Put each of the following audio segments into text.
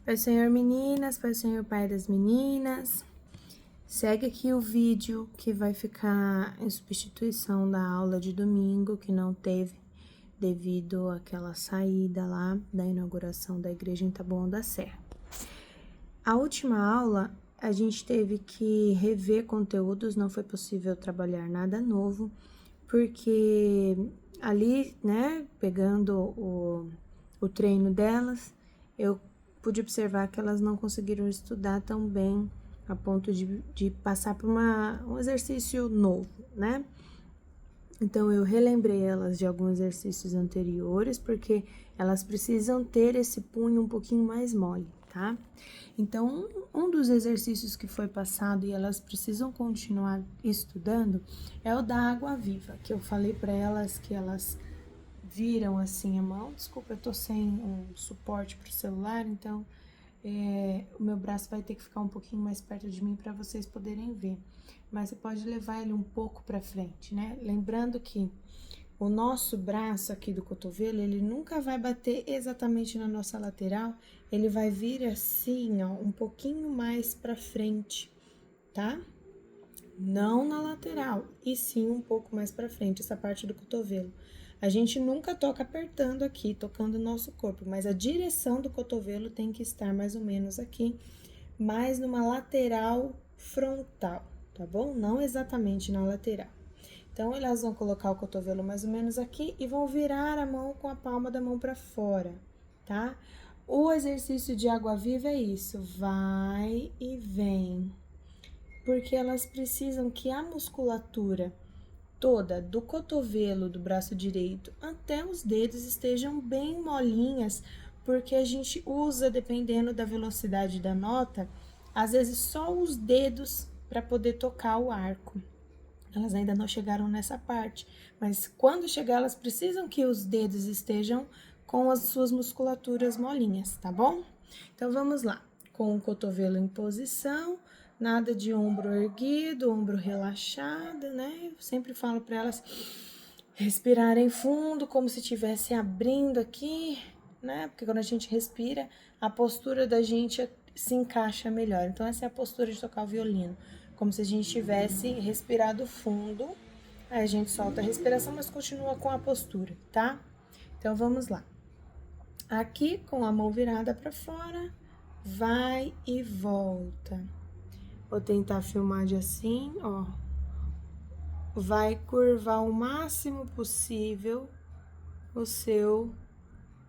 Pai Senhor meninas, Pai Senhor Pai das meninas. Segue aqui o vídeo que vai ficar em substituição da aula de domingo, que não teve devido àquela saída lá da inauguração da igreja em Taboão da Serra. A última aula a gente teve que rever conteúdos, não foi possível trabalhar nada novo, porque ali, né, pegando o treino delas, eu pude observar que elas não conseguiram estudar tão bem a ponto de passar por um exercício novo, né? Então, eu relembrei elas de alguns exercícios anteriores, porque elas precisam ter esse punho um pouquinho mais mole, tá? Então, um dos exercícios que foi passado e elas precisam continuar estudando é o da água viva, que eu falei para elas que elas viram assim a mão. Desculpa, eu tô sem um suporte pro celular, então o meu braço vai ter que ficar um pouquinho mais perto de mim para vocês poderem ver. Mas você pode levar ele um pouco para frente, né? Lembrando que o nosso braço aqui do cotovelo, ele nunca vai bater exatamente na nossa lateral, ele vai vir assim, ó, um pouquinho mais para frente, tá? Não na lateral, e sim um pouco mais para frente, essa parte do cotovelo. A gente nunca toca apertando aqui, tocando o nosso corpo, mas a direção do cotovelo tem que estar mais ou menos aqui, mais numa lateral frontal, tá bom? Não exatamente na lateral. Então, elas vão colocar o cotovelo mais ou menos aqui e vão virar a mão com a palma da mão para fora, tá? O exercício de água viva é isso, vai e vem, porque elas precisam que a musculatura toda, do cotovelo do braço direito até os dedos, estejam bem molinhas, porque a gente usa, dependendo da velocidade da nota, às vezes só os dedos para poder tocar o arco. Elas ainda não chegaram nessa parte, mas quando chegar, elas precisam que os dedos estejam com as suas musculaturas molinhas, tá bom? Então, vamos lá. Com o cotovelo em posição, nada de ombro erguido, ombro relaxado, né? Eu sempre falo para elas respirarem fundo, como se estivesse abrindo aqui, né? Porque quando a gente respira, a postura da gente se encaixa melhor. Então, essa é a postura de tocar o violino, como se a gente tivesse respirado fundo. Aí a gente solta a respiração, mas continua com a postura, tá? Então, vamos lá. Aqui, com a mão virada para fora, vai e volta. Vou tentar filmar de assim, ó. Vai curvar o máximo possível o seu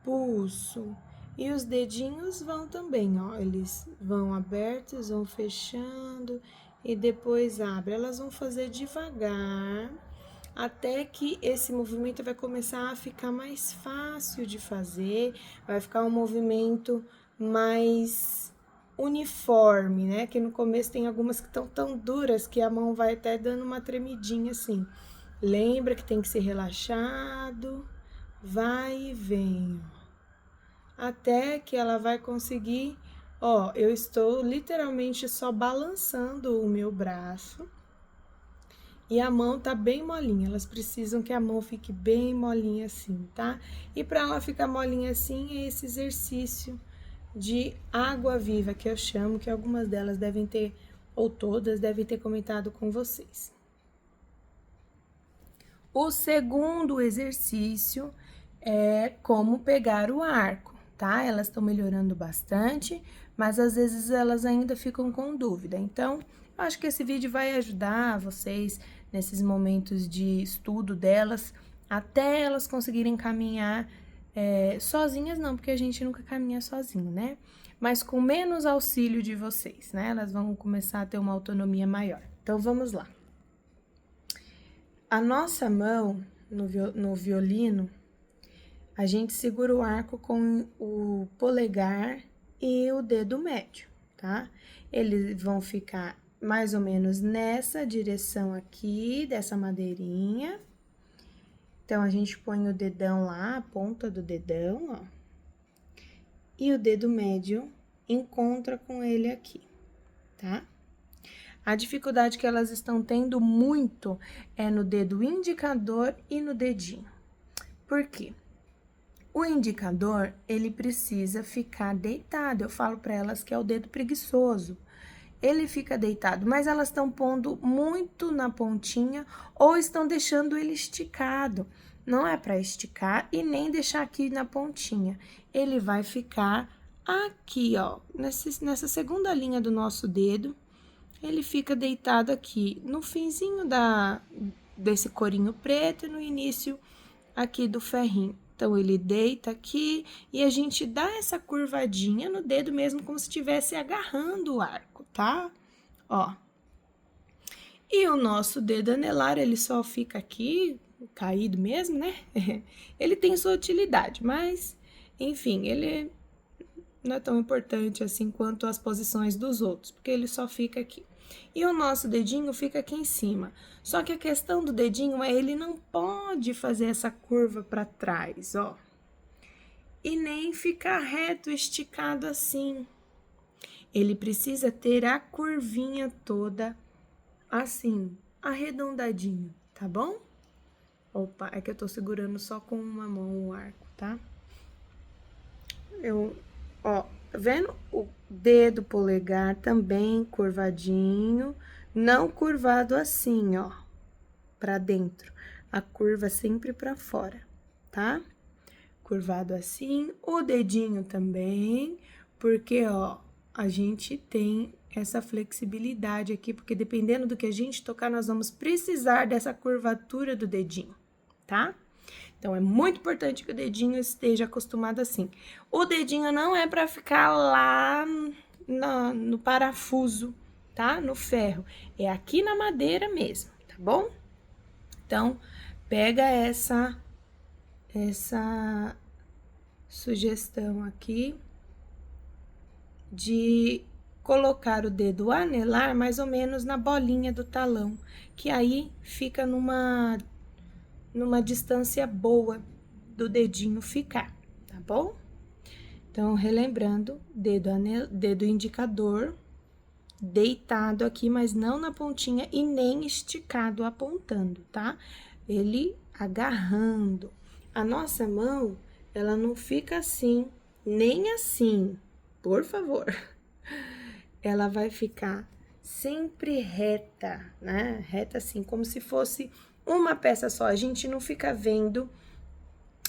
pulso. E os dedinhos vão também, ó. Eles vão abertos, vão fechando e depois abre. Elas vão fazer devagar, até que esse movimento vai começar a ficar mais fácil de fazer, vai ficar um movimento mais uniforme, né? Que no começo tem algumas que estão tão duras que a mão vai até dando uma tremidinha assim. Lembra que tem que ser relaxado, vai e vem, até que ela vai conseguir, ó, eu estou literalmente só balançando o meu braço e a mão tá bem molinha. Elas precisam que a mão fique bem molinha assim, tá? E para ela ficar molinha assim, é esse exercício de água viva que eu chamo, que algumas delas devem ter, ou todas devem ter comentado com vocês. O segundo exercício é como pegar o arco, tá? Elas estão melhorando bastante, mas às vezes elas ainda ficam com dúvida. Então, eu acho que esse vídeo vai ajudar vocês nesses momentos de estudo delas, até elas conseguirem caminhar sozinhas, não, porque a gente nunca caminha sozinho, né? Mas com menos auxílio de vocês, né? Elas vão começar a ter uma autonomia maior. Então, vamos lá. A nossa mão no violino, a gente segura o arco com o polegar e o dedo médio, tá? Eles vão ficar mais ou menos nessa direção aqui, dessa madeirinha. Então, a gente põe o dedão lá, a ponta do dedão, ó. E o dedo médio encontra com ele aqui, tá? A dificuldade que elas estão tendo muito é no dedo indicador e no dedinho. Por quê? O indicador, ele precisa ficar deitado. Eu falo para elas que é o dedo preguiçoso. Ele fica deitado, mas elas estão pondo muito na pontinha ou estão deixando ele esticado. Não é para esticar e nem deixar aqui na pontinha. Ele vai ficar aqui, ó, nessa segunda linha do nosso dedo. Ele fica deitado aqui no finzinho desse corinho preto e no início aqui do ferrinho. Então, ele deita aqui e a gente dá essa curvadinha no dedo mesmo, como se estivesse agarrando o arco, tá? Ó. E o nosso dedo anelar, ele só fica aqui, caído mesmo, né? Ele tem sua utilidade, mas, enfim, ele não é tão importante assim quanto as posições dos outros, porque ele só fica aqui. E o nosso dedinho fica aqui em cima. Só que a questão do dedinho é ele não pode fazer essa curva para trás, ó. E nem ficar reto, esticado assim. Ele precisa ter a curvinha toda assim, arredondadinho, tá bom? Opa, é que eu tô segurando só com uma mão o arco, tá? Ó, tá vendo? O dedo polegar também curvadinho, não curvado assim, ó, pra dentro. A curva sempre pra fora, tá? Curvado assim, o dedinho também, porque, ó, a gente tem essa flexibilidade aqui, porque dependendo do que a gente tocar, nós vamos precisar dessa curvatura do dedinho, tá? Então, é muito importante que o dedinho esteja acostumado assim. O dedinho não é para ficar lá no parafuso, tá? No ferro. É aqui na madeira mesmo, tá bom? Então, pega essa sugestão aqui de colocar o dedo anelar mais ou menos na bolinha do talão, que aí fica numa distância boa do dedinho ficar, tá bom? Então, relembrando, dedo indicador deitado aqui, mas não na pontinha e nem esticado apontando, tá? Ele agarrando. A nossa mão, ela não fica assim, nem assim, por favor. Ela vai ficar sempre reta, né? Reta assim, como se fosse uma peça só. A gente não fica vendo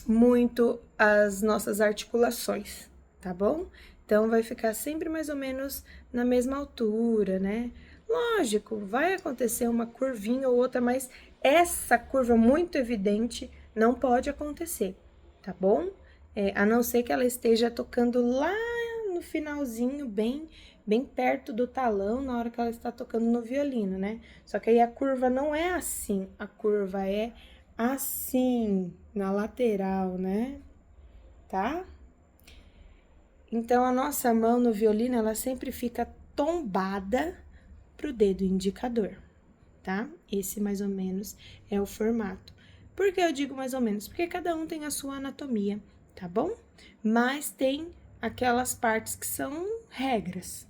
muito as nossas articulações, tá bom? Então, vai ficar sempre mais ou menos na mesma altura, né? Lógico, vai acontecer uma curvinha ou outra, mas essa curva muito evidente não pode acontecer, tá bom? A não ser que ela esteja tocando lá no finalzinho, bem perto do talão, na hora que ela está tocando no violino, né? Só que aí a curva não é assim, a curva é assim, na lateral, né? Tá? Então, a nossa mão no violino, ela sempre fica tombada pro dedo indicador, tá? Esse, mais ou menos, é o formato. Por que eu digo mais ou menos? Porque cada um tem a sua anatomia, tá bom? Mas tem aquelas partes que são regras.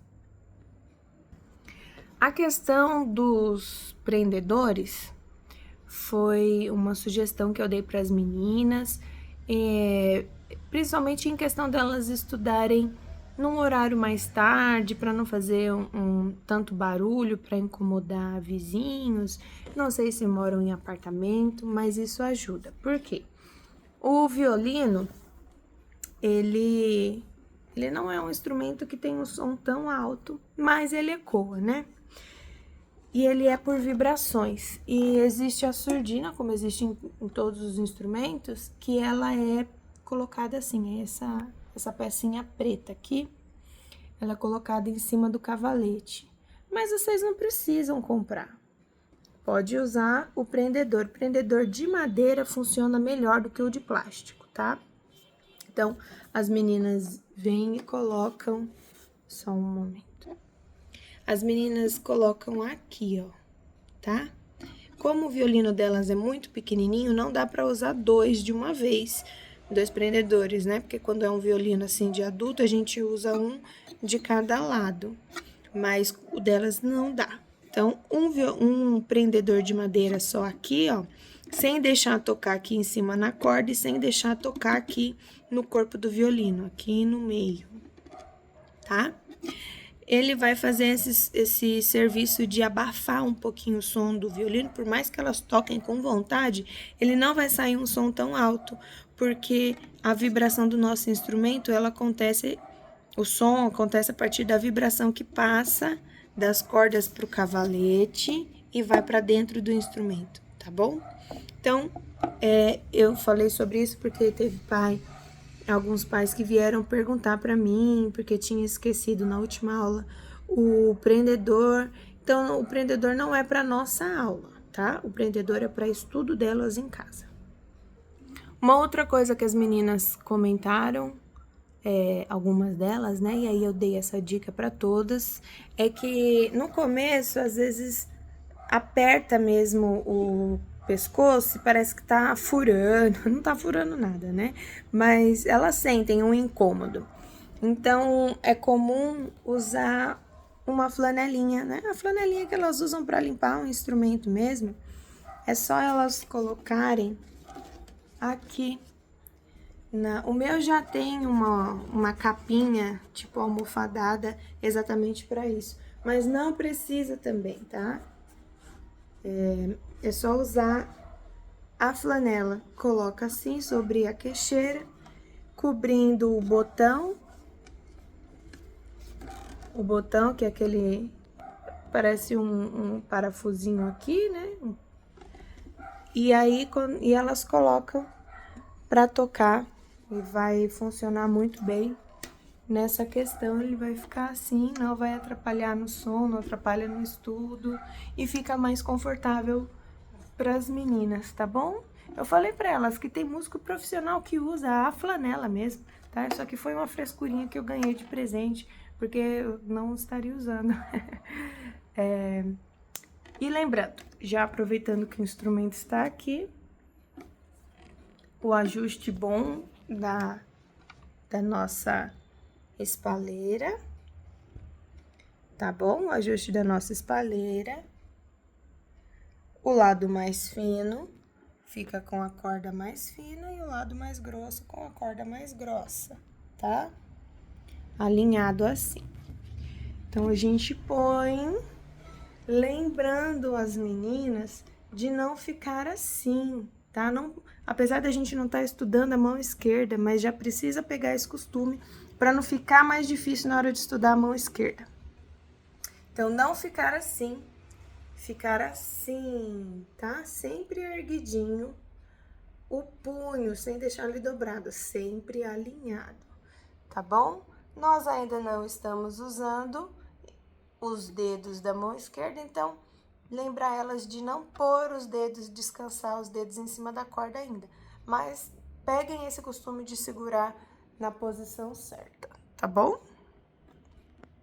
A questão dos prendedores foi uma sugestão que eu dei para as meninas, principalmente em questão delas estudarem num horário mais tarde, para não fazer tanto barulho, para incomodar vizinhos. Não sei se moram em apartamento, mas isso ajuda. Por quê? O violino, ele não é um instrumento que tem um som tão alto, mas ele ecoa, né? E ele é por vibrações. E existe a surdina, como existe em todos os instrumentos, que ela é colocada assim, essa pecinha preta aqui, ela é colocada em cima do cavalete. Mas vocês não precisam comprar. Pode usar o prendedor. O prendedor de madeira funciona melhor do que o de plástico, tá? Então, as meninas vêm e colocam... Só um momento. As meninas colocam aqui, ó, tá? Como o violino delas é muito pequenininho, não dá pra usar dois de uma vez, 2 prendedores, né? Porque quando é um violino assim de adulto, a gente usa um de cada lado, mas o delas não dá. Então, um prendedor de madeira só aqui, ó, sem deixar tocar aqui em cima na corda e sem deixar tocar aqui no corpo do violino, aqui no meio, tá? Ele vai fazer esse serviço de abafar um pouquinho o som do violino, por mais que elas toquem com vontade, ele não vai sair um som tão alto, porque a vibração do nosso instrumento, o som acontece a partir da vibração que passa das cordas para o cavalete e vai para dentro do instrumento, tá bom? Então, eu falei sobre isso porque teve alguns pais que vieram perguntar para mim, porque tinha esquecido na última aula o prendedor. Então, o prendedor não é para nossa aula, tá? O prendedor é para estudo delas em casa. Uma outra coisa que as meninas comentaram, algumas delas, né? E aí eu dei essa dica para todas, é que no começo, às vezes, aperta mesmo o pescoço e parece que tá furando, não tá furando nada, né? Mas elas sentem um incômodo. Então, é comum usar uma flanelinha, né? A flanelinha que elas usam para limpar um instrumento mesmo. É só elas colocarem aqui. O meu já tem uma capinha, tipo almofadada, exatamente para isso. Mas não precisa também, tá? É só usar a flanela. Coloca assim sobre a queixeira, cobrindo o botão. O botão, que é aquele... parece um parafusinho aqui, né? E aí, e elas colocam para tocar. E vai funcionar muito bem nessa questão. Ele vai ficar assim, não vai atrapalhar no som, não atrapalha no estudo. E fica mais confortável para as meninas, tá bom? Eu falei para elas que tem músico profissional que usa a flanela mesmo, tá? Isso aqui foi uma frescurinha que eu ganhei de presente, porque eu não estaria usando. E lembrando, já aproveitando que o instrumento está aqui, o ajuste bom da nossa espalheira, tá bom? O ajuste da nossa espalheira. O lado mais fino fica com a corda mais fina e o lado mais grosso com a corda mais grossa, tá? Alinhado assim. Então, a gente põe, lembrando as meninas de não ficar assim, tá? Não, apesar da gente não estar estudando a mão esquerda, mas já precisa pegar esse costume para não ficar mais difícil na hora de estudar a mão esquerda. Então, não ficar assim. Ficar assim, tá? Sempre erguidinho, o punho sem deixar ele dobrado, sempre alinhado, tá bom? Nós ainda não estamos usando os dedos da mão esquerda, então lembrar elas de não pôr os dedos, descansar os dedos em cima da corda ainda, mas peguem esse costume de segurar na posição certa, tá bom?